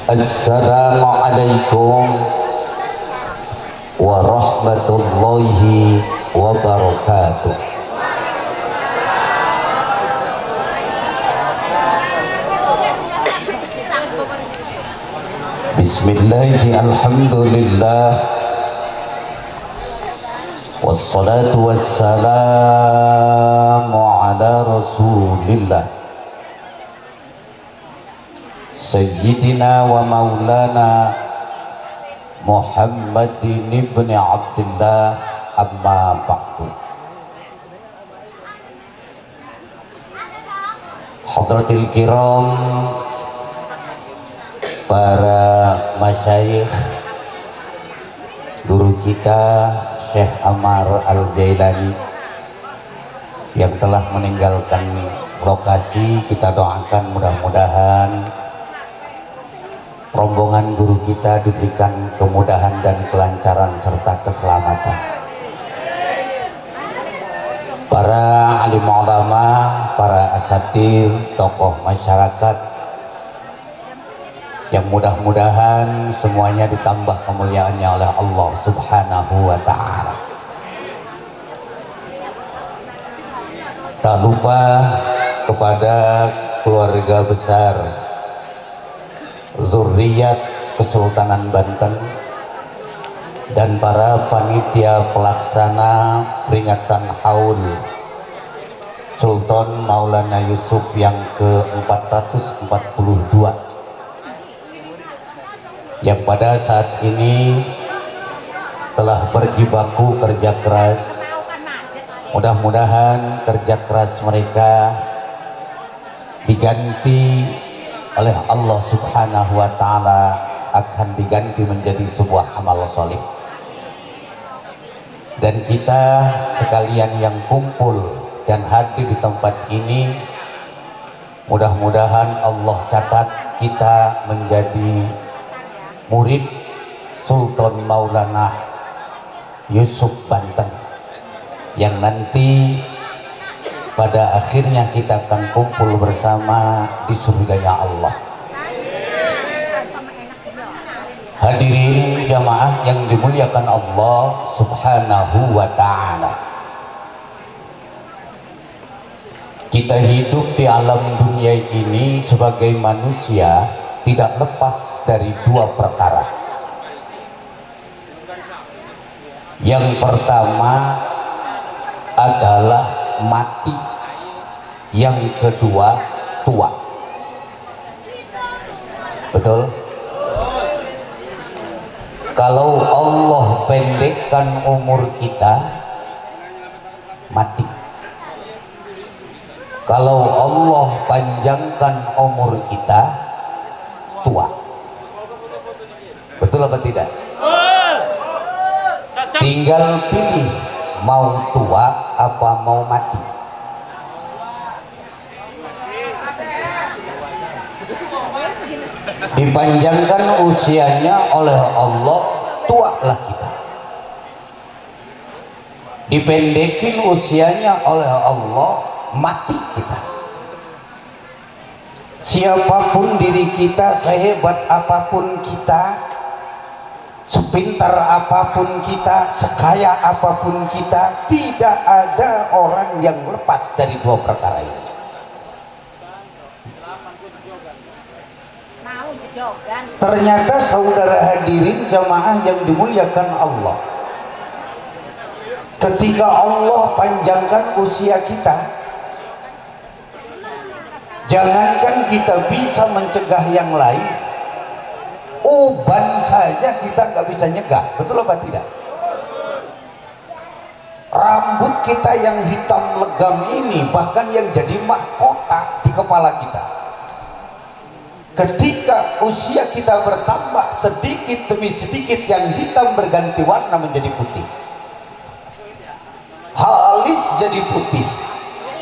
Assalamualaikum warahmatullahi wabarakatuh. Bismillahi alhamdulillah wassalatu wassalamu ala rasulillah Sayyidina wa maulana Muhammadin ibn Abdullah, amma ba'du. Hadratil kiram, para masyayikh, guru kita Syekh Amar Al-Jailani yang telah meninggalkan lokasi, kita doakan mudah-mudahan rombongan guru kita diberikan kemudahan dan kelancaran serta keselamatan. Para alim ulama, para asatir, tokoh masyarakat yang mudah-mudahan semuanya ditambah kemuliaannya oleh Allah Subhanahu wa ta'ala. Tak lupa kepada keluarga besar Zurriyat Kesultanan Banten dan para panitia pelaksana peringatan Haul Sultan Maulana Yusuf yang ke-442 yang pada saat ini telah berjibaku kerja keras. Mudah-mudahan kerja keras mereka diganti oleh Allah Subhanahu wa ta'ala, akan diganti menjadi sebuah amal soleh. Dan kita sekalian yang kumpul dan hadir di tempat ini, mudah-mudahan Allah catat kita menjadi murid Sultan Maulana Yusuf Banten, yang nanti pada akhirnya kita akan kumpul bersama di surganya Allah. Hadirin jamaah yang dimuliakan Allah Subhanahu wa ta'ala, kita hidup di alam dunia ini sebagai manusia tidak lepas dari dua perkara. Yang pertama adalah mati, yang kedua tua. Betul? Kalau Allah pendekkan umur kita, mati. Kalau Allah panjangkan umur kita, tua. Betul apa tidak? Tinggal pilih, mau tua apa mau mati. Dipanjangkan usianya oleh Allah, tualah kita. Dipendekin usianya oleh Allah, mati kita. Siapapun diri kita, sehebat apapun kita, sepintar apapun kita, sekaya apapun kita, tidak ada orang yang lepas dari dua perkara ini. Ternyata saudara hadirin jamaah yang dimuliakan Allah, ketika Allah panjangkan usia kita, jangankan kita bisa mencegah yang lain, uban saja kita nggak bisa nyegah. Betul apa tidak? Rambut kita yang hitam legam ini bahkan yang jadi mahkota di kepala kita, ketika usia kita bertambah sedikit demi sedikit, yang hitam berganti warna menjadi putih, alis jadi putih,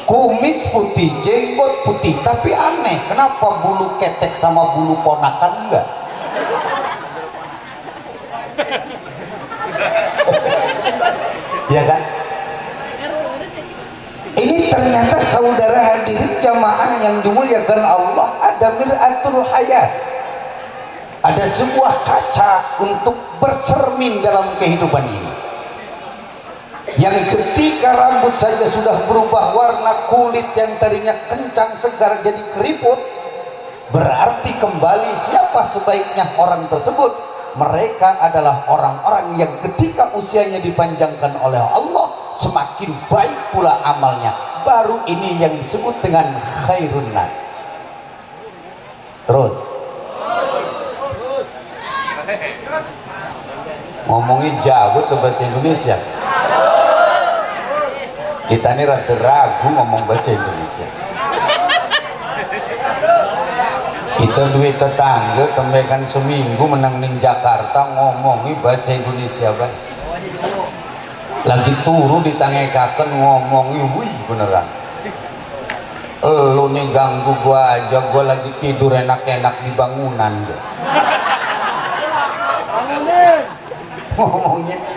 kumis putih, jenggot putih. Tapi aneh, kenapa bulu ketek sama bulu ponakan enggak? Ya kan? Ini ternyata saudara hadirin jamaah yang dimuliakan Allah, ada mir'atul hayat. ada sebuah kaca untuk bercermin dalam kehidupan ini, yang ketika rambut saja sudah berubah warna, kulit yang tadinya kencang segar jadi keriput, berarti kembali siapa sebaiknya orang tersebut. Mereka adalah orang-orang yang ketika usianya dipanjangkan oleh Allah semakin baik pula amalnya. Baru ini yang disebut dengan khairun nas. Terus ngomongin jauh tuh bahasa Indonesia, kita ini rada ragu ngomong bahasa Indonesia. Kita duit tetangga tembekan seminggu menang ning Jakarta ngomongi bahasa Indonesia baik, lagi turu ditangekaken ngomongi wih beneran. Lu nih ganggu gua aja, gua lagi tidur enak-enak di bangunan deh.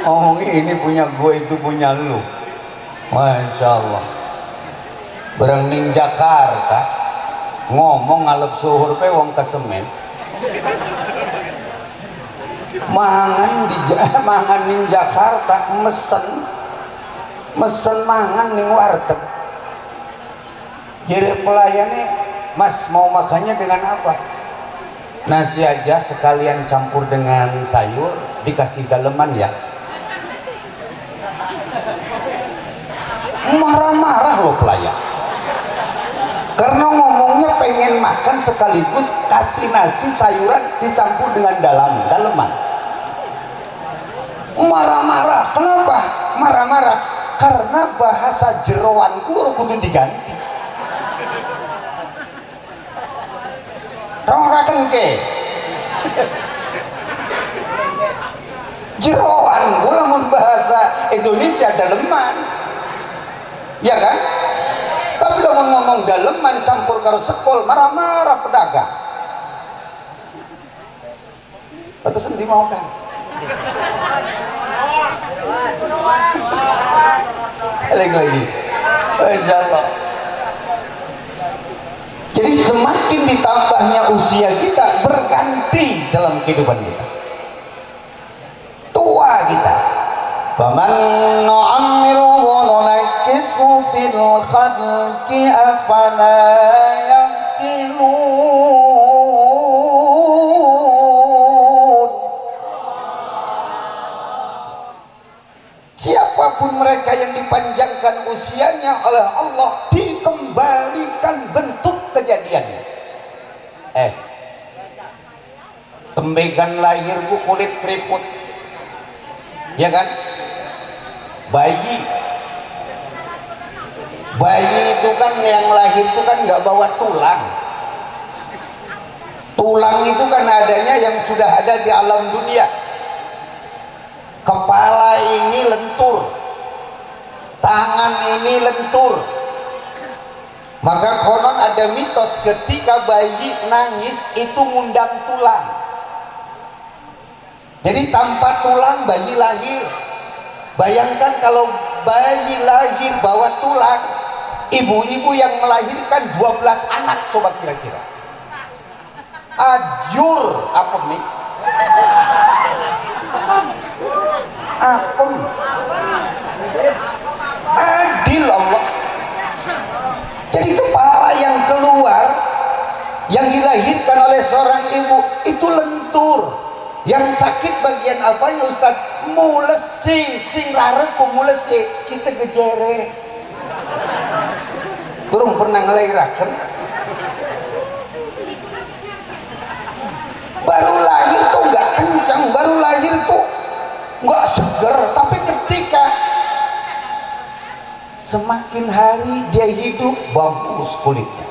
ngomongnya ini punya gua, itu punya lu. Masya Allah. Barang ning Jakarta ngomong ngalep suhur pe wong kesemen, mangan ning Jakarta mesen mangan ning warteg, kira pelayannya, mas mau makannya dengan apa? Nasi aja sekalian campur dengan sayur, dikasih daleman ya. Marah-marah loh pelayan, karena ngomongnya pengen makan sekaligus kasih nasi sayuran dicampur dengan daleman. Marah-marah. Kenapa marah-marah? Karena bahasa jeroanku kudu diganti. Rongaken ke jeroanku lamun bahasa Indonesia daleman, ya kan? Tapi kalau ngomong daleman campur karo sekol, marah-marah pedagang. Batasan di mau kan? Lagi. Allah. Jadi semakin ditambahnya usia kita berganti dalam kehidupan kita. Tua kita. Faman nu'ammiruhu nunakkisu fil khalqi afala yaqilun. Siapapun mereka yang dipanjangkan usianya oleh Allah, dikembalikan bentuk kejadiannya. Tembekan lahirku kulit keriput, ya kan? Bayi itu kan yang lahir itu kan nggak bawa tulang. Tulang itu kan adanya yang sudah ada di alam dunia. Kepala ini lentur, tangan ini lentur. Maka konon ada mitos ketika bayi nangis itu ngundang tulang. Jadi tanpa tulang bayi lahir. Bayangkan kalau bayi lahir bawa tulang, ibu-ibu yang melahirkan 12 anak, coba kira-kira ajur apa nih? Apem adil Allah. Jadi kepala yang keluar yang dilahirkan oleh seorang ibu itu lentur. Yang sakit bagian apanya Ustaz? Mulesi, sing rareku mulesi, kita gejere. Turun pernah ngelahirakan. Baru lahir tuh nggak kencang, baru lahir tuh nggak seger. Tapi ketika semakin hari dia hidup, bagus kulitnya.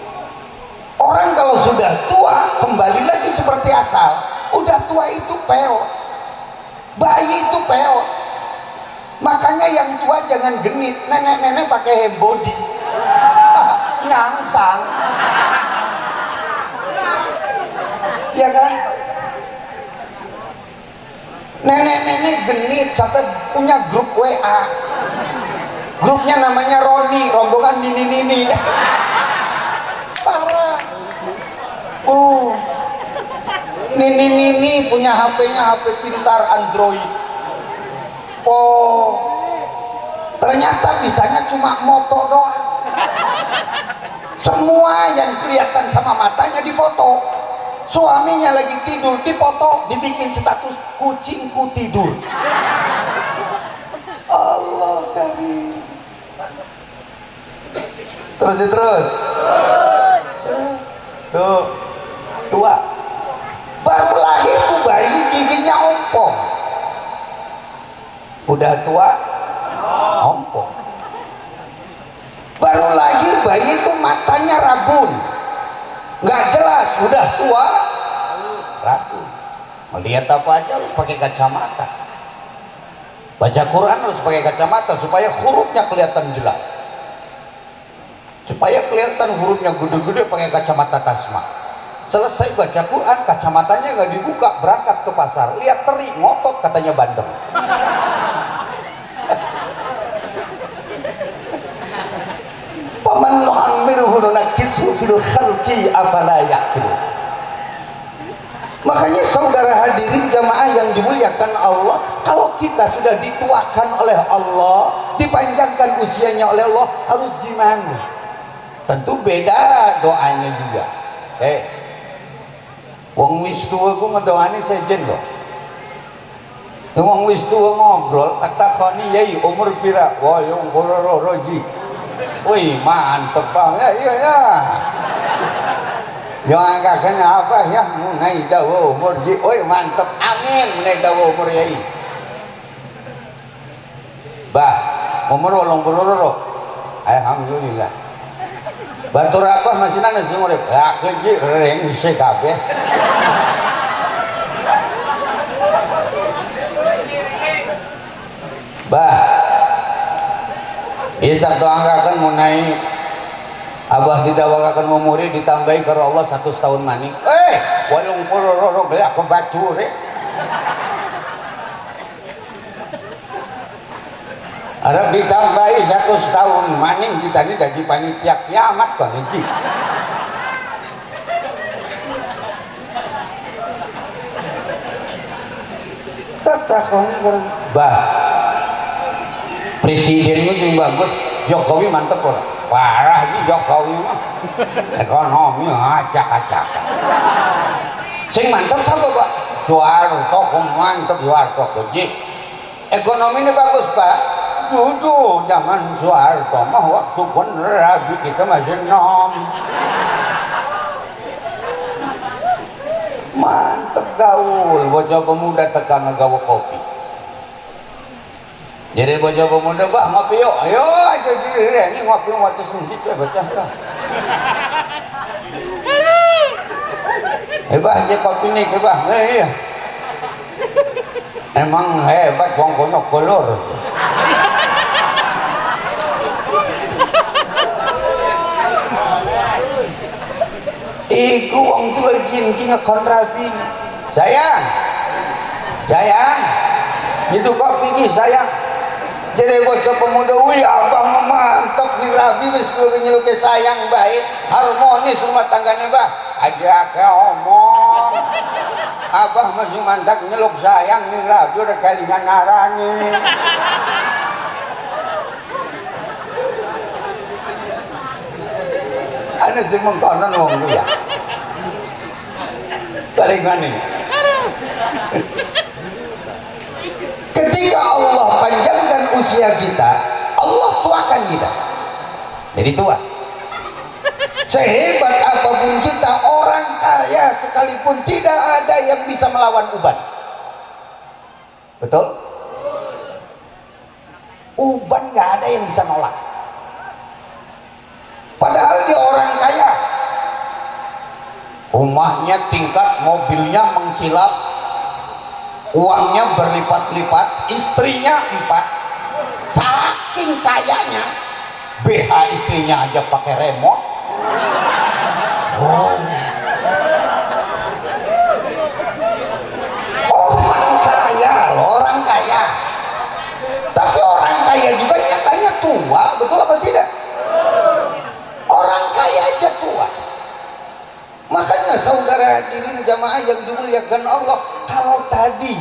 Orang kalau sudah tua kembali lagi seperti asal. Udah tua itu peot, bayi itu peot. Makanya yang tua jangan genit. Nenek-nenek pakai body, nyangsang, ya kan? Nenek-nenek genit sampai punya grup WA. Grupnya namanya Roni, rombongan nini-nini. Parah. Nini punya HP-nya HP pintar Android. Oh, ternyata bisanya cuma moto doang. Semua yang kelihatan sama matanya difoto. Suaminya lagi tidur dipoto, dibikin status kucingku tidur. Allah karim. Terus tuh tua baru lahir tuh bayi giginya ompong, udah tua ompong. Baru lahir bayi itu matanya rabun, nggak jelas, udah tua rabun. Melihat apa aja harus pakai kacamata, baca Quran harus pakai kacamata supaya hurufnya kelihatan jelas, supaya kelihatan hurufnya gede-gede pakai kacamata tasma. Selesai baca Quran, kacamatanya nggak dibuka, berangkat ke pasar, lihat teri ngotot katanya bandeng. Paman nu'ammiruhu nunakkisu fil khalqi afala ya'qilu. Makanya saudara hadirin jamaah yang dimuliakan Allah, kalau kita sudah dituakan oleh Allah, dipanjangkan usianya oleh Allah, harus gimana? Tentu beda doanya juga. Wong wis tuwa ku ngedoani sejen loh. Wong wis tuwa ngobrol, tak takoni yai umur pira? Wah, yo roji. Wih, mantep banget ya. Yo angkakan apa ya? Munai dawa umur ji. Wih, mantep. Amin munai dawa umur yai. Bah, umur 82. Alhamdulillah. Batur apa masih nana sing urip? Ya keji reng se kabeh. Bah. Isa doangkakeun munai abah didawakakeun umuri ditambahi karo Allah 100 tahun maning. 80 gelak ke batur Arab ditambahi 100 tahun maning kita ini jadi panitia kiamat kan iki. Takon bah presidenmu sing bagus Jokowi mantep ora? Parah iki Jokowi mah. Ekonomi acak-acak. Sing mantep sapa, Pak? Soeharto mantep Soeharto keji. Ekonomi ini bagus, Pak. Dulu zaman Soeharto mah waktu pun rabi kita masih nom. Mantep gaul, bocah pemuda tekan ngagawa kopi. Jadi bocah pemuda bah ngopi yuk, ayo aja diri ini ngopi waktu sendiri ya bocah ya. Bah aja kopi nih bah, iya. Emang hebat wong kono kolor. Iku wong tua gini ngekon rabi. Sayang, itu kopi ini sayang. Jadi bocah pemuda, wih abang mantap nih rabi wis kuwi nyeluke sayang baik, harmonis rumah tangganya bah. Aja ke omong. Abah masih mantap nyeluk sayang nih rabi udah kalingan narani. Ana sing mengkonon wong ku ya. Balik mana? Ketika Allah panjangkan usia kita, Allah tuakan kita. Jadi tua. Sehebat apapun kita, orang kaya sekalipun tidak ada yang bisa melawan uban. Betul? Uban nggak ada yang bisa nolak. Padahal dia orang kaya, rumahnya tingkat, mobilnya mengkilap, uangnya berlipat-lipat, istrinya 4, saking kayanya BH istrinya aja pakai remote. Orang kaya loh, orang kaya, tapi orang kaya juga nyatanya tua, betul apa tidak? Orang kaya aja tua. Makanya saudara hadirin jamaah yang dimuliakan Allah, kalau tadi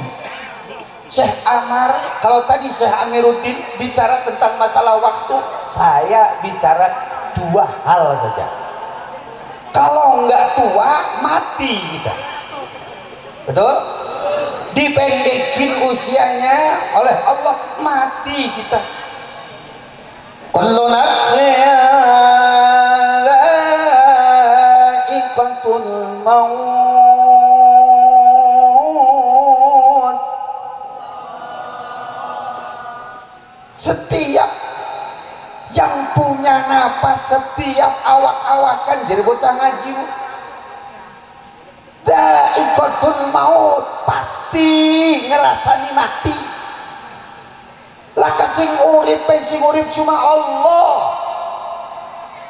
Syekh Amar, kalau tadi Syekh Amiruddin bicara tentang masalah waktu, saya bicara dua hal saja. Kalau nggak tua, mati kita. Betul? Dipendekin usianya oleh Allah, mati kita. Kullu nafsin dha'iqatul maut. Setiap yang punya napas, setiap awak-awakan jadi bocah ngaji, dha'iqatul maut, pasti ngerasani mati. Lah sing urip cuma Allah.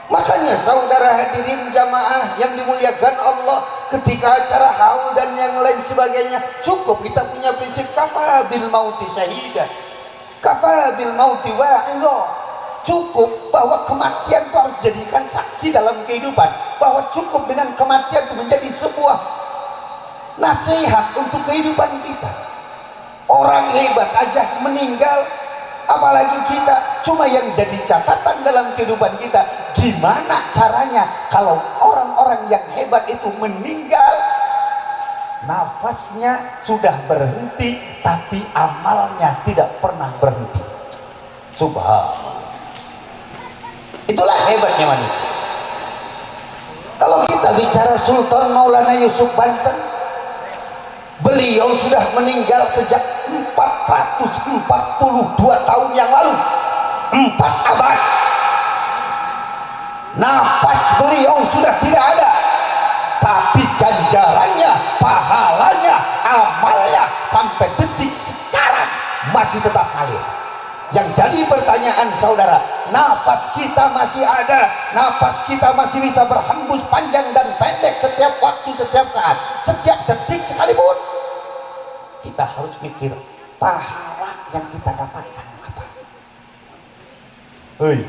Makanya saudara hadirin jamaah yang dimuliakan Allah, ketika acara haul dan yang lain sebagainya, cukup kita punya prinsip kafa bil mauti syahida, kafa bil mauti wa'idha. Cukup bahwa kematian itu harus dijadikan saksi dalam kehidupan, bahwa cukup dengan kematian itu menjadi sebuah nasihat untuk kehidupan kita. Orang hebat aja meninggal, apalagi kita. Cuma yang jadi catatan dalam kehidupan kita, gimana caranya kalau orang-orang yang hebat itu meninggal, nafasnya sudah berhenti tapi amalnya tidak pernah berhenti. Subhanallah. Itulah hebatnya manusia. Kalau kita bicara Sultan Maulana Yusuf Banten, beliau sudah meninggal sejak 442 tahun yang lalu, 4 abad. Nafas beliau sudah tidak ada, tapi ganjarannya, pahalanya, amalnya sampai detik sekarang masih tetap ngalir. Yang jadi pertanyaan saudara, nafas kita masih ada, nafas kita masih bisa berhembus panjang dan pendek setiap waktu, setiap saat, setiap detik sekalipun. Kita harus mikir pahala yang kita dapatkan apa. Hei,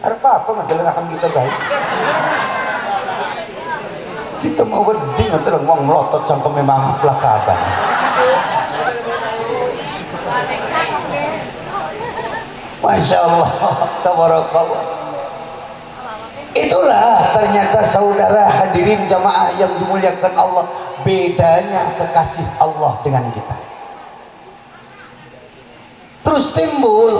ada apa ngedelengakan kita baik? Kita mau berding atau ngomong melotot sampai memang pelakaban. Masya Allah, tabarakallah. Itulah ternyata saudara hadirin jamaah yang dimuliakan Allah, bedanya kekasih Allah dengan kita. Terus timbul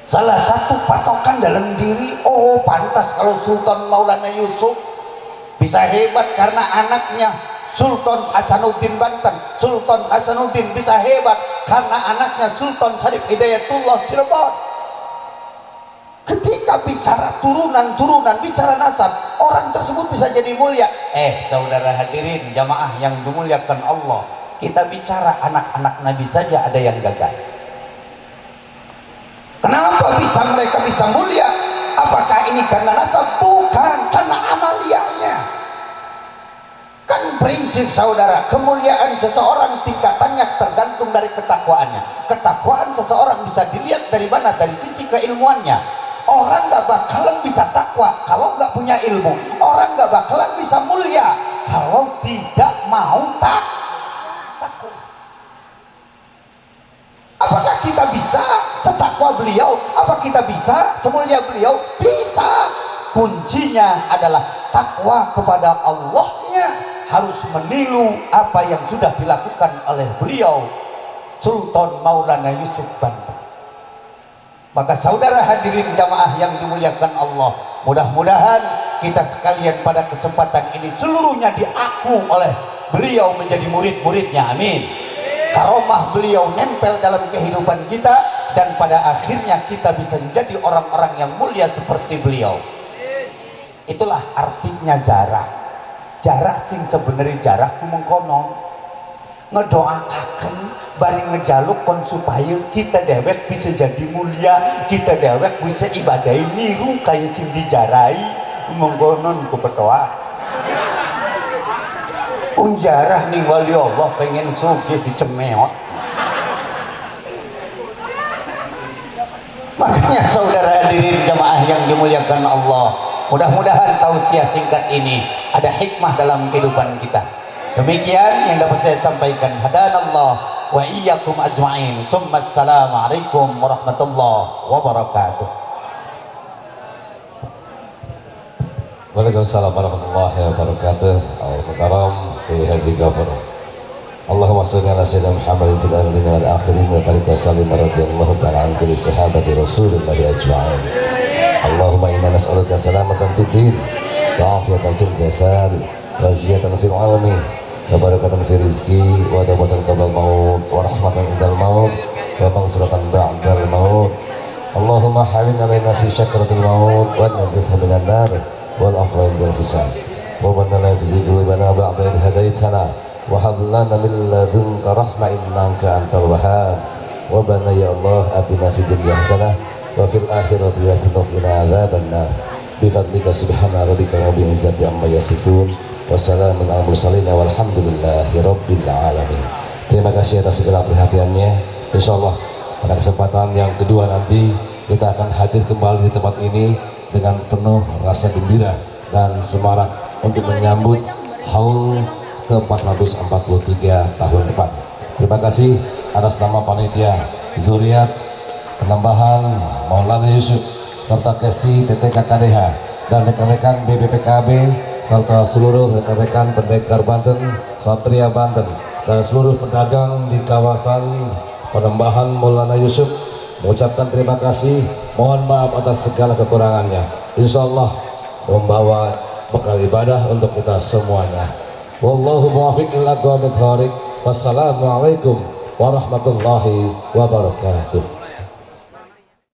salah satu patokan dalam diri, oh pantas kalau Sultan Maulana Yusuf bisa hebat karena anaknya Sultan Hasanuddin Banten. Sultan Hasanuddin bisa hebat karena anaknya Sultan Syarif Hidayatullah Cirebon. Ketika bicara turunan-turunan, bicara nasab, orang tersebut bisa jadi mulia. Saudara hadirin jamaah yang dimuliakan Allah, kita bicara anak-anak Nabi saja ada yang gagal. Kenapa bisa mereka bisa mulia? Apakah ini karena nasab? Bukan, karena amaliyahnya. Kan prinsip saudara, kemuliaan seseorang tingkatannya tergantung dari ketakwaannya. Ketakwaan seseorang bisa dilihat dari mana? Dari sisi keilmuannya. Orang gak bakalan bisa takwa kalau gak punya ilmu. Orang gak bakalan bisa mulia kalau tidak mau takwa. Apakah kita bisa setakwa beliau? Apa kita bisa semulia beliau? Bisa. Kuncinya adalah takwa kepada Allahnya, harus meniru apa yang sudah dilakukan oleh beliau Sultan Maulana Yusuf Banten. Maka saudara hadirin jamaah yang dimuliakan Allah, mudah-mudahan kita sekalian pada kesempatan ini seluruhnya diaku oleh beliau menjadi murid-muridnya, amin. Karomah beliau nempel dalam kehidupan kita, dan pada akhirnya kita bisa menjadi orang-orang yang mulia seperti beliau. Itulah artinya jarah. Jarah sing sebenarnya jarah kumengkono ngedoakan bari ngejaluk kon supaya kita dewek bisa jadi mulia, kita dewek bisa ibadahi niru kayak sing dijarai mengkonon ku berdoa. Unjarah nih wali Allah pengen sugih dicemeot. Makanya saudara hadirin jamaah yang dimuliakan Allah, Mudah-mudahan tausiah singkat ini ada hikmah dalam kehidupan kita. Demikian yang dapat saya sampaikan. Hadanallah wa iyyakum ajma'in. Assalamualaikum warahmatullahi wabarakatuh. Waalaikumsalam warahmatullahi wabarakatuh. Al-Mukarram Kiai Haji Ghafur. Allahumma shalli ala sayyidina Muhammadin fil awwalin wal akhirin wa barik wa sallim radhiyallahu ta'ala an kulli sahabati Rasulillah ajma'in. Allahumma inna nas'aluka salamatan fid din wa afiyatan fil jasad wa ziyadatan fil ilmi wa barakatan fil rizqi wa tawbatan qabla al-maut wa rahmatan indal maut wa maghfiratan ba'dal maut. Allahumma hawin alaina fi syakratil maut wa najatha minan nar wal afwa indal hisab. Rabbana la tuzigh qulubana ba'da idh hadaytana wa hab lana min ladunka rahmah innaka antal wahhab. Rabbana ya Allah atina fid dunya hasanah wa fil akhirati hasanah wa qina adzabannar. Bi fadlika subhana rabbika rabbil izzati amma yasifun wa salamun alal mursalin walhamdulillahi rabbil alamin. Terima kasih atas segala perhatiannya. Insyaallah pada kesempatan yang kedua nanti kita akan hadir kembali di tempat ini dengan penuh rasa gembira dan semarak untuk menyambut haul ke-443 tahun depan. Terima kasih atas nama panitia Dzurriyyat Penambahan Maulana Yusuf serta Kesti TTKKDH dan rekan-rekan BPPKB serta seluruh rekan-rekan pendekar Banten, Satria Banten dan seluruh pedagang di kawasan Penambahan Maulana Yusuf mengucapkan terima kasih, mohon maaf atas segala kekurangannya. Insya Allah membawa bekal ibadah untuk kita semuanya. Wallahu muwaffiq ila aqwamit thoriq. Wassalamualaikum warahmatullahi wabarakatuh.